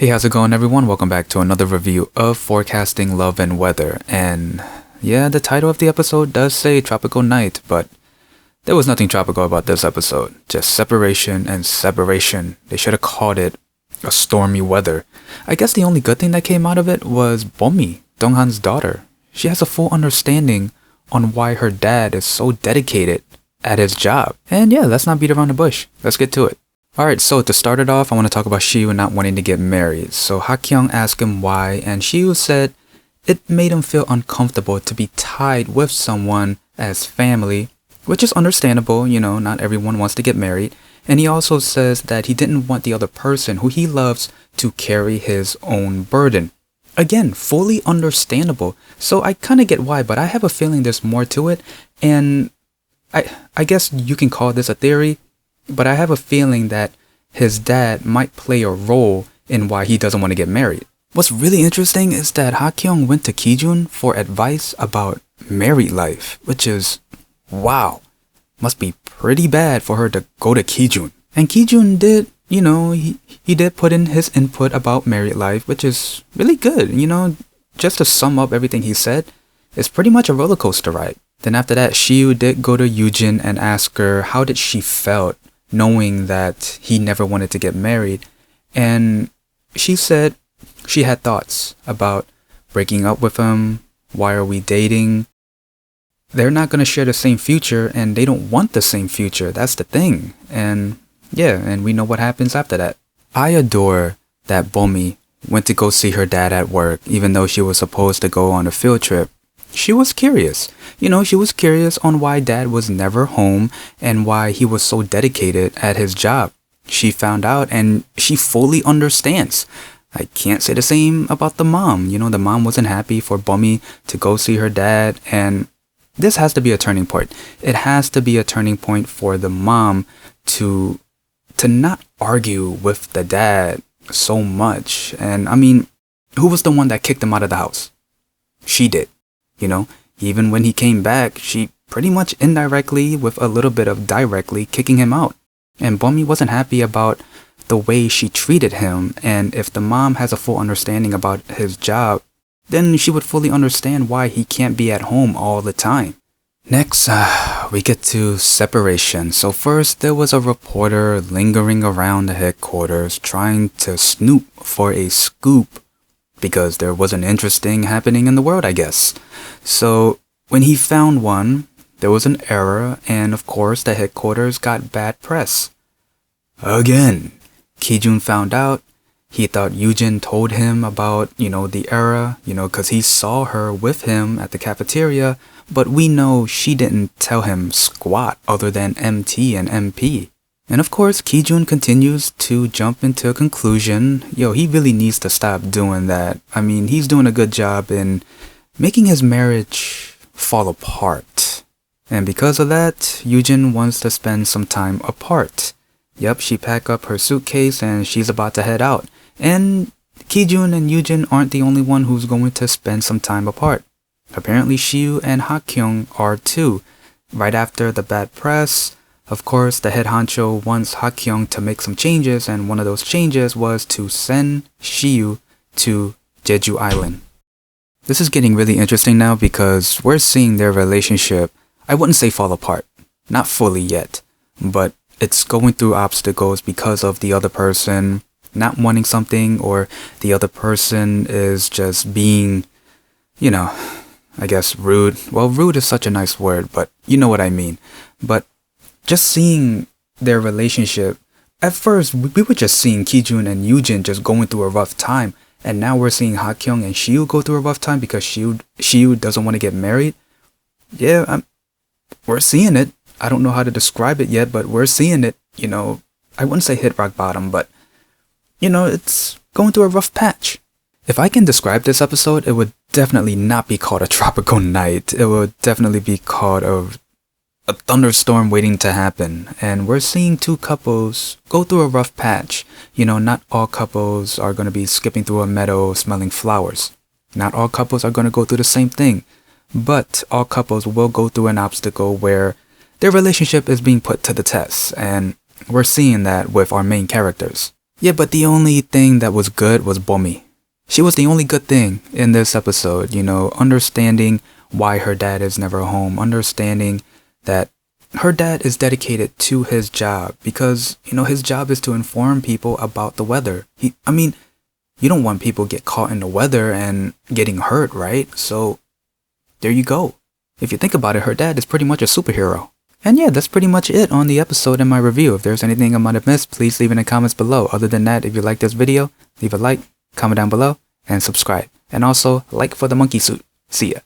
Hey, how's it going, everyone? Welcome back to another review of Forecasting Love and Weather. And yeah, the title of the episode does say Tropical Night, but there was nothing tropical about this episode. Just separation and separation. They should have called it a stormy weather. I guess the only good thing that came out of it was BoMi, Donghan's daughter. She has a full understanding on why her dad is so dedicated at his job. And yeah, let's not beat around the bush. Let's get to it. Alright, so to start it off, I want to talk about SiWoo not wanting to get married. So Ha-kyung asked him why, and SiWoo said it made him feel uncomfortable to be tied with someone as family, which is understandable, not everyone wants to get married. And he also says that he didn't want the other person who he loves to carry his own burden. Again, fully understandable. So I kind of get why, but I have a feeling there's more to it. And I guess you can call this a theory, but I have a feeling that his dad might play a role in why he doesn't want to get married. What's really interesting is that Ha-kyung went to Ki-jun for advice about married life, which is, wow, must be pretty bad for her to go to Ki-jun. And Ki-jun did, he did put in his input about married life, which is really good. Just to sum up everything he said, it's pretty much a roller coaster ride. Then after that, SiWoo did go to Yujin and ask her how did she felt knowing that he never wanted to get married. And she said she had thoughts about breaking up with him. Why are we dating? They're not going to share the same future and they don't want the same future. That's the thing. And yeah, and we know what happens after that. I adore that BoMi went to go see her dad at work even though she was supposed to go on a field trip. She was curious. She was curious on why dad was never home and why he was so dedicated at his job. She found out and she fully understands. I can't say the same about the mom. The mom wasn't happy for BoMi to go see her dad, and this has to be a turning point. It has to be a turning point for the mom to not argue with the dad so much. And I mean, who was the one that kicked him out of the house? She did. Even when he came back, she pretty much indirectly with a little bit of directly kicking him out. And BoMi wasn't happy about the way she treated him. And if the mom has a full understanding about his job, then she would fully understand why he can't be at home all the time. Next, we get to separation. So first, there was a reporter lingering around the headquarters trying to snoop for a scoop because there wasn't interesting happening in the world, I guess. So when he found one, there was an error, and of course the headquarters got bad press. Again, Ki-jun found out. He thought Yujin told him about, the error, because he saw her with him at the cafeteria, but we know she didn't tell him squat other than MT and MP. And of course, Ki-jun continues to jump into a conclusion. He really needs to stop doing that. I mean, he's doing a good job in making his marriage fall apart. And because of that, Yujin wants to spend some time apart. Yep, she packed up her suitcase and she's about to head out. And Ki-jun and Yujin aren't the only one who's going to spend some time apart. Apparently, SiWoo and Ha-kyung are too. Right after the bad press, of course, the head honcho wants Ha-kyung to make some changes, and one of those changes was to send SiWoo to Jeju Island. This is getting really interesting now because we're seeing their relationship, I wouldn't say fall apart, not fully yet, but it's going through obstacles because of the other person not wanting something, or the other person is just being, I guess rude. Well, rude is such a nice word, but you know what I mean. But just seeing their relationship, at first we were just seeing Ki-jun and Yujin just going through a rough time, and now we're seeing Ha-kyung and SiWoo go through a rough time because SiWoo doesn't want to get married. Yeah, we're seeing it. I don't know how to describe it yet, but we're seeing it. I wouldn't say hit rock bottom, but it's going through a rough patch. If I can describe this episode, it would definitely not be called a tropical night. It would definitely be called a thunderstorm waiting to happen. And we're seeing two couples go through a rough patch. Not all couples are going to be skipping through a meadow smelling flowers. Not all couples are going to go through the same thing. But all couples will go through an obstacle where their relationship is being put to the test. And we're seeing that with our main characters. Yeah, but the only thing that was good was BoMi. She was the only good thing in this episode, you know, understanding why her dad is never home, understanding that her dad is dedicated to his job because, you know, his job is to inform people about the weather. You don't want people get caught in the weather and getting hurt, right? So there you go. If you think about it, her dad is pretty much a superhero. And yeah, that's pretty much it on the episode and my review. If there's anything I might have missed, please leave it in the comments below. Other than that, if you like this video, leave a like, comment down below, and subscribe. And also, like for the monkey suit. See ya.